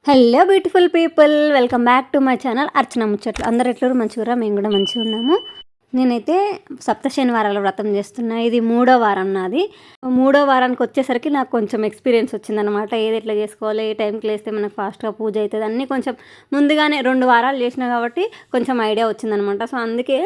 Hello beautiful people, welcome back to my channel Archana ముచ్చట్లు. అందరు ఎట్లరు మంచిగా, మేము కూడా మంచిగా ఉన్నాము. నేనైతే సప్త శనివారాల వ్రతం చేస్తున్నా. ఇది 3వ వారం నాది. 3వ వారానికి వచ్చేసరికి నాకు కొంచెం ఎక్స్పీరియన్స్ వచ్చిందనమాట. ఏది ఎట్లా చేసుకోవాలి, ఏ టైంకి లేస్తే మనకు ఫాస్ట్గా పూజ అవుతుంది అన్నీ కొంచెం ముందుగానే 2 వారాలు చేసినా కాబట్టి కొంచెం ఐడియా వచ్చిందనమాట. సో అందుకే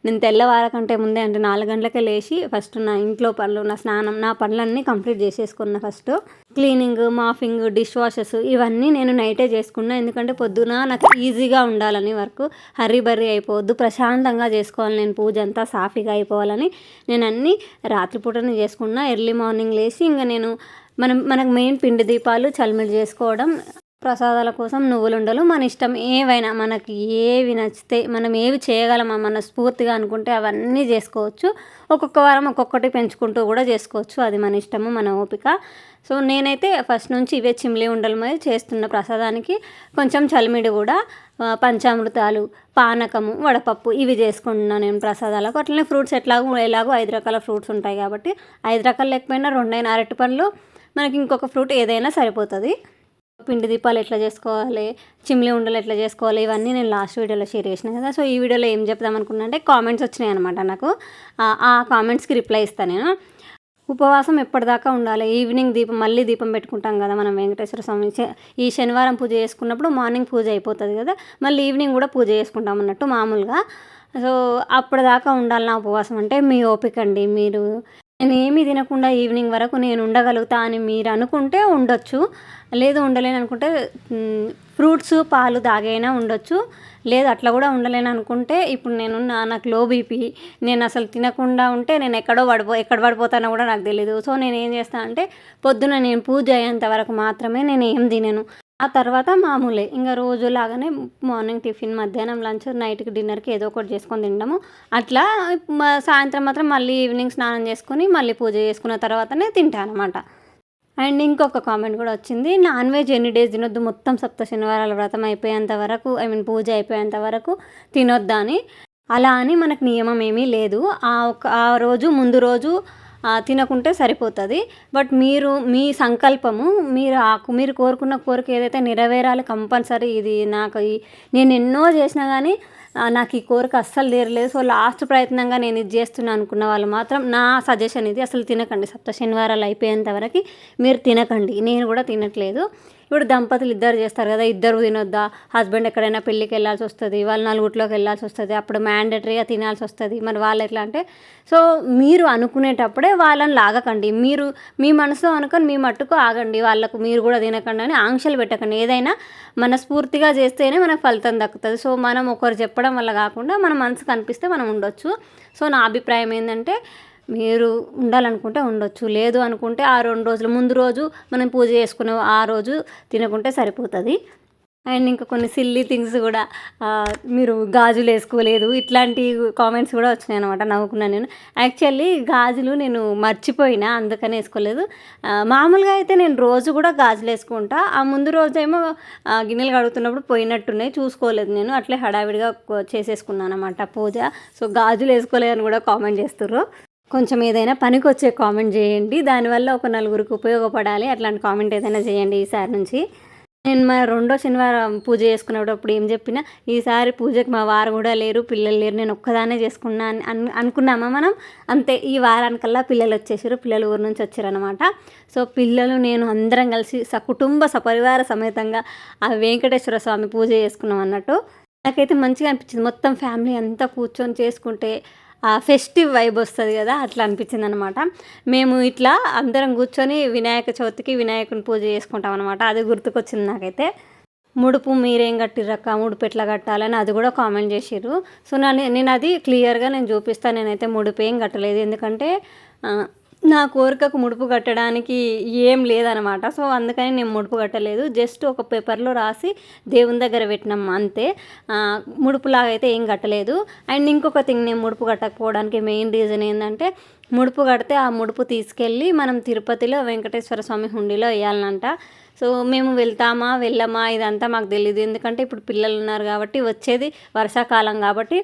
నేను తెల్లవార కంటే ముందే అంటే 4 గంటలకే లేచి ఫస్ట్ నా ఇంట్లో పనులు, నా స్నానం, నా పనులన్నీ కంప్లీట్ చేసేసుకున్నా. First cleaning, mopping, dish washes ఇవన్నీ నేను నైటే చేసుకున్నా. ఎందుకంటే పొద్దున నాకు ఈజీగా ఉండాలని, వర్క్ హర్రీ బర్రీ అయిపోవద్దు, ప్రశాంతంగా చేసుకోవాలి, నేను పూజ అంతా సాఫీగా అయిపోవాలని నేను అన్నీ రాత్రిపూటనే చేసుకున్నా. ఎర్లీ మార్నింగ్ లేచి ఇంకా నేను మనకు మెయిన్ పిండి దీపాలు చలిమిడి చేసుకోవడం, ప్రసాదాల కోసం నువ్వులుండలు, మన ఇష్టం ఏవైనా మనకి ఏవి నచ్చితే మనం ఏవి చేయగలమా మన స్ఫూర్తిగా అనుకుంటే అవన్నీ చేసుకోవచ్చు. ఒక్కొక్క వారం ఒక్కొక్కటి పెంచుకుంటూ కూడా చేసుకోవచ్చు, అది మన ఇష్టము, మన ఓపిక. సో నేనైతే ఫస్ట్ నుంచి ఇవే చిమ్లీ ఉండలు మీద చేస్తున్న ప్రసాదానికి. కొంచెం చలిమిడి కూడా, పంచామృతాలు, పానకము, వడపప్పు ఇవి చేసుకుంటున్నాను నేను ప్రసాదాలకు. అట్లనే ఫ్రూట్స్ ఎలాగో 5 రకాల ఫ్రూట్స్ ఉంటాయి కాబట్టి 5 రకాలు లేకపోయినా 2 అరటి పండ్లు, మనకి ఇంకొక ఫ్రూట్ ఏదైనా సరిపోతుంది. పిండి దీపాలు ఎట్లా చేసుకోవాలి, చిమ్లీ ఉండలు ఎట్లా చేసుకోవాలి, ఇవన్నీ నేను లాస్ట్ వీడియోలో షేర్ చేసినా కదా. సో ఈ వీడియోలో ఏం చెప్దాం అనుకున్నా అంటే, కామెంట్స్ వచ్చినాయి అనమాట నాకు. ఆ కామెంట్స్కి రిప్లై ఇస్తాను నేను. ఉపవాసం ఎప్పటిదాకా ఉండాలి, ఈవినింగ్ మళ్ళీ దీపం పెట్టుకుంటాం కదా మనం వెంకటేశ్వర స్వామి. ఈ శనివారం పూజ చేసుకున్నప్పుడు మార్నింగ్ పూజ అయిపోతుంది కదా, మళ్ళీ ఈవినింగ్ కూడా పూజ చేసుకుంటాం అన్నట్టు మామూలుగా. సో అప్పటిదాకా ఉండాలి ఉపవాసం అంటే మీ ఓపిక అండి. నేను ఏమీ తినకుండా ఈవినింగ్ వరకు నేను ఉండగలుగుతా అని మీరు అనుకుంటే ఉండొచ్చు, లేదు ఉండలేను అనుకుంటే ఫ్రూట్స్, పాలు తాగైనా ఉండొచ్చు. లేదు అట్లా కూడా ఉండలేను అనుకుంటే, ఇప్పుడు నాకు లో బీపీ, నేను అసలు తినకుండా ఉంటే నేను ఎక్కడ పడిపోతానో కూడా నాకు తెలీదు. సో నేను ఏం చేస్తాను అంటే, పొద్దున నేను పూజ అయ్యేంత వరకు మాత్రమే నేను ఏం తినను. ఆ తర్వాత మామూలే ఇంకా రోజులాగానే మార్నింగ్ టిఫిన్, మధ్యాహ్నం లంచ్, నైట్కి డిన్నర్కి ఏదో ఒకటి చేసుకొని తినడము. అట్లా సాయంత్రం మాత్రం మళ్ళీ ఈవినింగ్ స్నానం చేసుకొని మళ్ళీ పూజ చేసుకున్న తర్వాతనే తింటాను అనమాట. అండ్ ఇంకొక కామెంట్ కూడా వచ్చింది, నాన్ వెజ్ ఎన్ని డేస్ తినొద్దు, మొత్తం సప్త శనివారాల వ్రతం అయిపోయేంత వరకు, పూజ అయిపోయేంత వరకు తినొద్దా అని. అలా అని మనకు నియమం ఏమీ లేదు. ఆ రోజు ముందు రోజు తినకుంటే సరిపోతుంది. బట్ మీ సంకల్పము, మీరు కోరుకున్న కోరిక ఏదైతే నెరవేరాలి కంపల్సరీ. ఇది నేను ఎన్నో చేసినా కానీ నాకు ఈ కోరిక అస్సలు తీరలేదు. సో లాస్ట్ ప్రయత్నంగా నేను ఇది చేస్తున్నాను అనుకున్న వాళ్ళు మాత్రం నా సజెషన్ ఇది, అసలు తినకండి. సప్త శనివారాలు అయిపోయేంత వరకు మీరు తినకండి. నేను కూడా తినట్లేదు. ఇప్పుడు దంపతులు ఇద్దరు చేస్తారు కదా, ఇద్దరు తినొద్దా, హస్బెండ్ ఎక్కడైనా పెళ్ళికి వెళ్ళాల్సి వస్తుంది, వాళ్ళు నలుగురిలోకి వెళ్ళాల్సి వస్తుంది, అప్పుడు మ్యాండేటరీగా తినాల్సి వస్తుంది. మరి వాళ్ళు ఎట్లా అంటే, సో మీరు అనుకునేటప్పుడే వాళ్ళని లాగకండి. మీ మనసులో అనుకొని మీ మట్టుకు ఆగండి. వాళ్ళకు మీరు కూడా తినకండి అని ఆంక్షలు పెట్టకండి. ఏదైనా మనస్ఫూర్తిగా చేస్తేనే మనకు ఫలితం దక్కుతుంది. సో మనం ఒకరు చెప్పడం వల్ల కాకుండా మన మనసుకు అనిపిస్తే మనం ఉండొచ్చు. సో నా అభిప్రాయం ఏంటంటే, మీరు ఉండాలనుకుంటే ఉండొచ్చు, లేదు అనుకుంటే ఆ 2 రోజులు ముందు రోజు మనం పూజ చేసుకునే ఆ రోజు తినకుంటే సరిపోతుంది. అండ్ ఇంకా కొన్ని సిల్లీ థింగ్స్ కూడా, మీరు గాజులు వేసుకోలేదు, ఇట్లాంటి కామెంట్స్ కూడా వచ్చినాయి అనమాట. నవ్వుకున్నాను నేను. యాక్చువల్లీ గాజులు నేను మర్చిపోయినా, అందుకని వేసుకోలేదు. మామూలుగా అయితే నేను రోజు కూడా గాజులు వేసుకుంటా. ఆ ముందు రోజేమో గిన్నెలు కడుగుతున్నప్పుడు పోయినట్టున్నాయి, చూసుకోలేదు నేను. అట్లే హడావిడిగా చేసేసుకున్నాను అనమాట పూజ. సో గాజులు వేసుకోలేదని కూడా కామెంట్ చేస్తుర్రు. కొంచెం ఏదైనా పనికి వచ్చే కామెంట్ చేయండి, దానివల్ల ఒక నలుగురికి ఉపయోగపడాలి. అట్లాంటి కామెంట్ ఏదైనా చేయండి ఈసారి నుంచి. నేను మా 2వ శనివారం పూజ చేసుకునేటప్పుడు ఏం చెప్పినా, ఈసారి పూజకి మా వారు కూడా లేరు, పిల్లలు లేరు, నేను ఒక్కదానే చేసుకున్నా అనుకున్నామా మనం. అంతే, ఈ వారానికల్లా పిల్లలు వచ్చేసారు, పిల్లలు ఊరు నుంచి వచ్చారనమాట. సో పిల్లలు నేను అందరం కలిసి సకుటుంబ సపరివార సమేతంగా ఆ వెంకటేశ్వర స్వామి పూజ చేసుకున్నాం అన్నట్టు. నాకైతే మంచిగా అనిపించింది. మొత్తం ఫ్యామిలీ అంతా కూర్చొని చేసుకుంటే ఆ ఫెస్టివ్ వైబ్ వస్తుంది కదా, అట్లా అనిపించింది అనమాట. మేము ఇట్లా అందరం కూర్చొని వినాయక చవితికి వినాయకుని పూజ చేసుకుంటాం అనమాట. అది గుర్తుకొచ్చింది నాకైతే. ముడుపు మీరేం కట్టిర్రక్క, ముడుపు ఎట్లా కట్టాలని అది కూడా కామెంట్ చేసిర్రు. సో నేను అది క్లియర్గా నేను చూపిస్తాను. నేనైతే ముడుపు ఏం కట్టలేదు, ఎందుకంటే నా కోరికకు ముడుపు కట్టడానికి ఏం లేదనమాట. సో అందుకని నేను ముడుపు కట్టలేదు. జస్ట్ ఒక పేపర్లో రాసి దేవుని దగ్గర పెట్టినాం అంతే. ముడుపులాగా అయితే ఏం కట్టలేదు. అండ్ ఇంకొక థింగ్, నేను ముడుపు కట్టకపోవడానికి మెయిన్ రీజన్ ఏంటంటే, ముడుపు కడితే ఆ ముడుపు తీసుకెళ్ళి మనం తిరుపతిలో వెంకటేశ్వర స్వామి హుండీలో వేయాలనంట. సో మేము వెళ్ళమా ఇదంతా మాకు తెలియదు. ఎందుకంటే ఇప్పుడు పిల్లలు ఉన్నారు కాబట్టి, వచ్చేది వర్షాకాలం కాబట్టి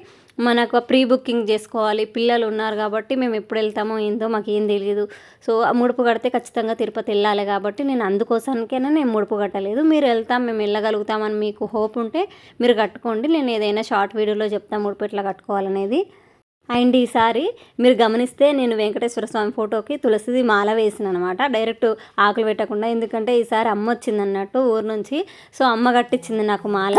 మనకు ప్రీ బుకింగ్ చేసుకోవాలి. పిల్లలు ఉన్నారు కాబట్టి మేము ఎప్పుడు వెళ్తామో ఏందో మాకేం తెలియదు. సో ముడుపు కడితే ఖచ్చితంగా తిరుపతి వెళ్ళాలి కాబట్టి నేను అందుకోసానికైనా నేను ముడుపు కట్టలేదు. మీరు వెళ్తాం, మేము వెళ్ళగలుగుతామని మీకు హోప్ ఉంటే మీరు కట్టుకోండి. నేను ఏదైనా షార్ట్ వీడియోలో చెప్తాను ముడుపు ఎట్లా కట్టుకోవాలనేది. అండ్ ఈసారి మీరు గమనిస్తే నేను వెంకటేశ్వర స్వామి ఫోటోకి తులసిది మాల వేసిన అనమాట, డైరెక్ట్ ఆకులు పెట్టకుండా. ఎందుకంటే ఈసారి అమ్మ వచ్చింది అన్నట్టు ఊరు నుంచి, సో అమ్మ కట్టించింది నాకు మాల.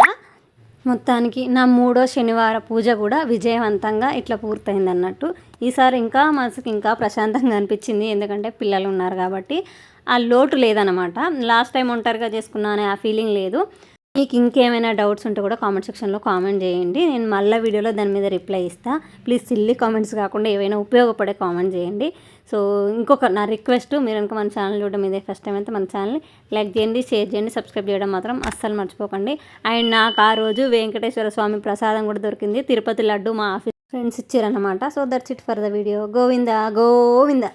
మొత్తానికి నా 3వ శనివార పూజ కూడా విజయవంతంగా ఇట్లా పూర్తయింది అన్నట్టు. ఈసారి ఇంకా మనసుకి ఇంకా ప్రశాంతంగా అనిపించింది, ఎందుకంటే పిల్లలు ఉన్నారు కాబట్టి ఆ లోటు లేదనమాట. లాస్ట్ టైం ఒంటరిగా చేసుకున్నా అనే ఆ ఫీలింగ్ లేదు. మీకు ఇంకేమైనా డౌట్స్ ఉంటే కూడా కామెంట్ సెక్షన్లో కామెంట్ చేయండి, నేను మళ్ళీ వీడియోలో దాని మీద రిప్లై ఇస్తాను. ప్లీజ్ సిల్లీ కామెంట్స్ కాకుండా ఏవైనా ఉపయోగపడే కామెంట్ చేయండి. సో ఇంకొక నా రిక్వెస్ట్, మీరు కనుక మన ఛానల్ చూడడం ఇదే ఫస్ట్ టైం అయితే మన ఛానల్ని లైక్ చేయండి, షేర్ చేయండి, సబ్స్క్రైబ్ చేయడం మాత్రం అస్సలు మర్చిపోకండి. అండ్ నాకు ఆ రోజు వెంకటేశ్వర స్వామి ప్రసాదం కూడా దొరికింది, తిరుపతి లడ్డు మా ఆఫీస్ ఫ్రెండ్స్ ఇచ్చారనమాట. So that's it for the video. Govinda Govinda.